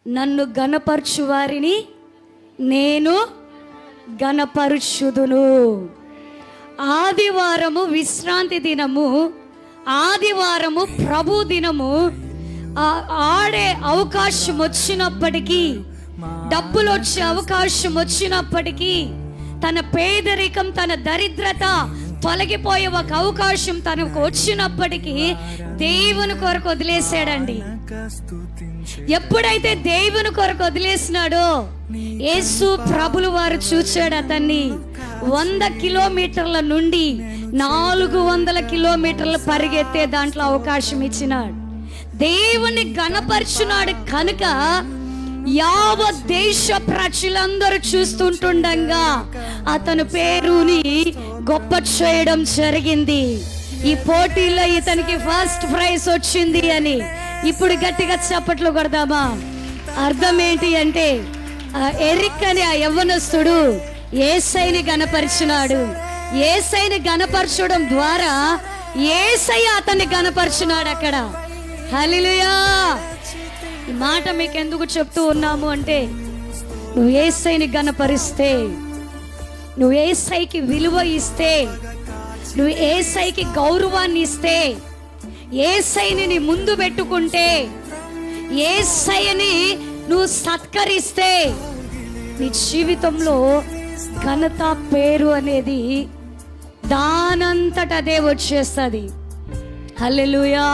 నన్ను గణపరచు వారిని నేను గణపరుచుదును. ఆదివారము విశ్రాంతి దినము, ఆదివారము ప్రభు దినము. ఆడే అవకాశం వచ్చినప్పటికీ, డబ్బులు వచ్చే అవకాశం వచ్చినప్పటికీ, తన పేదరికం, తన దరిద్రత తొలగిపోయే ఒక అవకాశం తనకు వచ్చినప్పటికీ దేవుని కొరకు వదిలేశాడండి. ఎప్పుడైతే దేవుని కొరకు వదిలేసినాడో యేసు ప్రభులు వారు చూశాడు అతన్ని. 100 కిలోమీటర్ల నుండి 400 కిలోమీటర్లు పరిగెత్తే దాంట్లో అవకాశం ఇచ్చినాడు. దేవుని గణపరిచినాడు కనుక యావత్ దేశ ప్రజలందరూ చూస్తుంటుండగా అతని పేరుని గొప్ప చేయడం జరిగింది. ఈ పోటీలో ఇతనికి ఫస్ట్ ప్రైజ్ వచ్చింది అని ఇప్పుడు గట్టిగా చప్పట్లు కొడదామా? అర్థం ఏంటి అంటే, ఎరిక్ అనే ఆ యవ్వనస్తుడు యేసయ్యని గణపరిచినాడు. యేసయ్యని గణపరచడం ద్వారా యేసయ్య అతన్ని గణపరిచినాడు అక్కడ. హల్లెలూయా! ఈ మాట మీకు ఎందుకు చెప్తూ ఉన్నాము అంటే, నువ్వు యేసయ్యని గణపరిస్తే, నువ్వు యేసయ్యకి విలువ ఇస్తే, నువ్వు యేసయ్యకి గౌరవాన్ని ఇస్తే, యేసయ్యని నీ ముందు పెట్టుకుంటే, యేసయ్యని నువ్వు సత్కరిస్తే, నీ జీవితంలో ఘనత, పేరు అనేది దానంతట అదే వచ్చేస్తుంది. హల్లెలూయా!